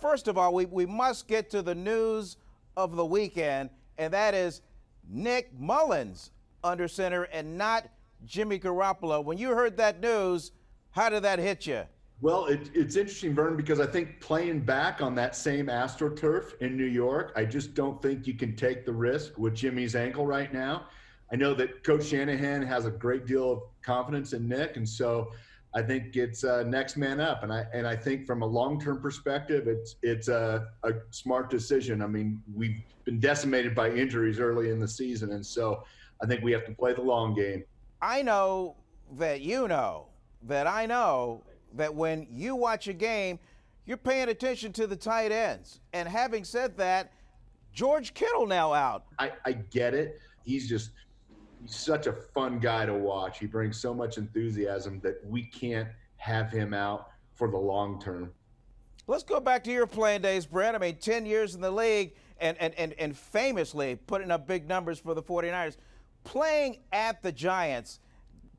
first of all, we must get to the news of the weekend, and that is Nick Mullins under center and not Jimmy Garoppolo. When you heard that news, how did that hit you? Well, it's interesting, Vern, because I think playing back on that same AstroTurf in New York, I just don't think you can take the risk with Jimmy's ankle right now. I know that Coach Shanahan has a great deal of confidence in Nick, and so I think it's next man up. And I think from a long-term perspective, it's a smart decision. I mean, we've been decimated by injuries early in the season, and so I think we have to play the long game. I know that you know that I know that when you watch a game, you're paying attention to the tight ends. And having said that, George Kittle now out. I get it. He's such a fun guy to watch. He brings so much enthusiasm that we can't have him out for the long term. Let's go back to your playing days, Brent. I mean, 10 years in the league and famously putting up big numbers for the 49ers. Playing at the Giants,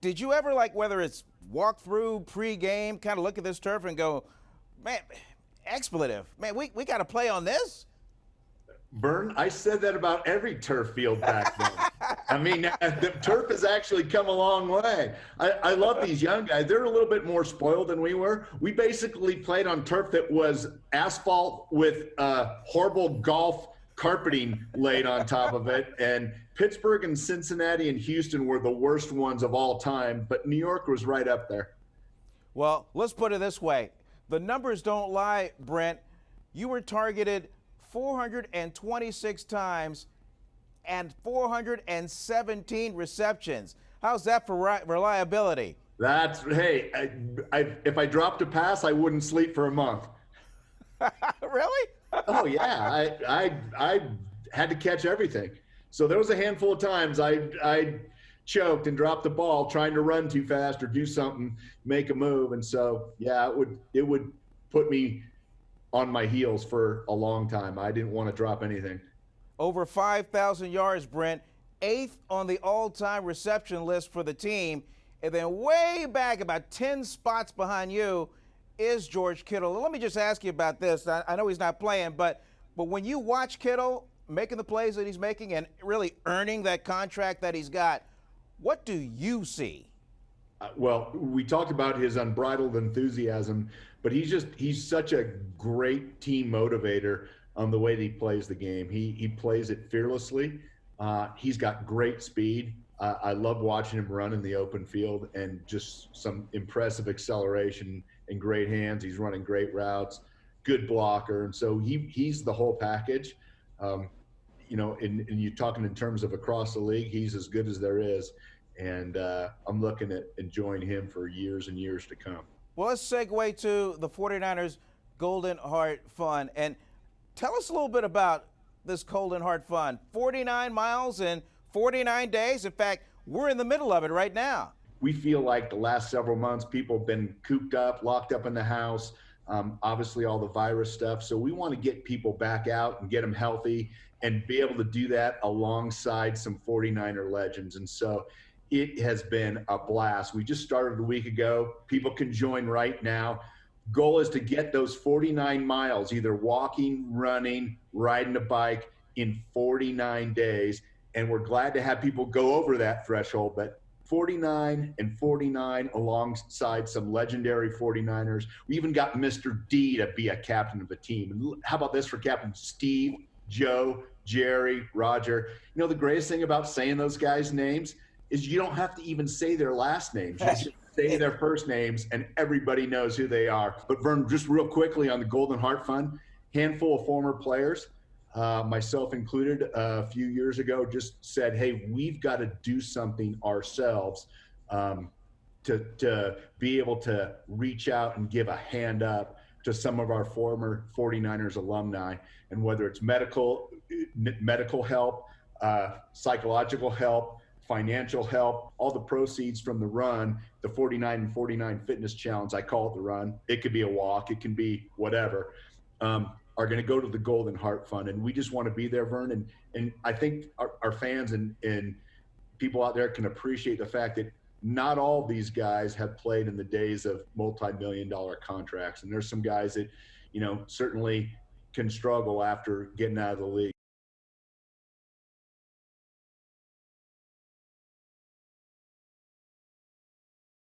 did you ever, like, whether it's walk through pre-game, kind of look at this turf and go, man, expletive, man, we got to play on this? Vern, I said that about every turf field back then. I mean, the turf has actually come a long way. I love these young guys. They're a little bit more spoiled than we were. We basically played on turf that was asphalt with horrible golf carpeting laid on top of it. And Pittsburgh and Cincinnati and Houston were the worst ones of all time, but New York was right up there. Well, let's put it this way. The numbers don't lie, Brent. You were targeted 426 times and 417 receptions. How's that for reliability? Hey, if I dropped a pass, I wouldn't sleep for a month. Really? Oh yeah, I had to catch everything. So there was a handful of times I choked and dropped the ball trying to run too fast or do something, make a move, and so yeah, it would put me on my heels for a long time. I didn't want to drop anything. Over 5,000 yards, Brent, 8th on the all-time reception list for the team, and then way back about 10 spots behind you is George Kittle. Let me just ask you about this. I know he's not playing, but when you watch Kittle making the plays that he's making and really earning that contract that he's got, what do you see? Well, we talked about his unbridled enthusiasm, but he's such a great team motivator on the way that he plays the game. He plays it fearlessly. He's got great speed. I love watching him run in the open field and just some impressive acceleration and great hands. He's running great routes, good blocker. And so he's the whole package. You know, and you're talking in terms of across the league, he's as good as there is. And I'm looking at enjoying him for years and years to come. Well, let's segue to the 49ers Golden Heart Fund. And tell us a little bit about this Golden Heart Fund. 49 miles in 49 days. In fact, we're in the middle of it right now. We feel like the last several months, people have been cooped up, locked up in the house, obviously all the virus stuff. So we want to get people back out and get them healthy and be able to do that alongside some 49er legends. And so it has been a blast. We just started a week ago. People can join right now. Goal is to get those 49 miles, either walking, running, riding a bike in 49 days. And we're glad to have people go over that threshold, but 49 and 49 alongside some legendary 49ers. We even got Mr. D to be a captain of the team. And how about this for Captain Steve, Joe, Jerry, Roger? You know, the greatest thing about saying those guys' names is you don't have to even say their last names. You just say their first names and everybody knows who they are. But Vern, just real quickly on the Golden Heart Fund, handful of former players, myself included, a few years ago, just said, hey, we've got to do something ourselves to be able to reach out and give a hand up to some of our former 49ers alumni. And whether it's medical help, psychological help, financial help, all the proceeds from the run, the 49 and 49 fitness challenge, I call it the run. It could be a walk, it can be whatever, are going to go to the Golden Heart Fund. And we just want to be there, Vern. And I think our fans and people out there can appreciate the fact that not all these guys have played in the days of multi-million-dollar contracts. And there's some guys that, certainly can struggle after getting out of the league.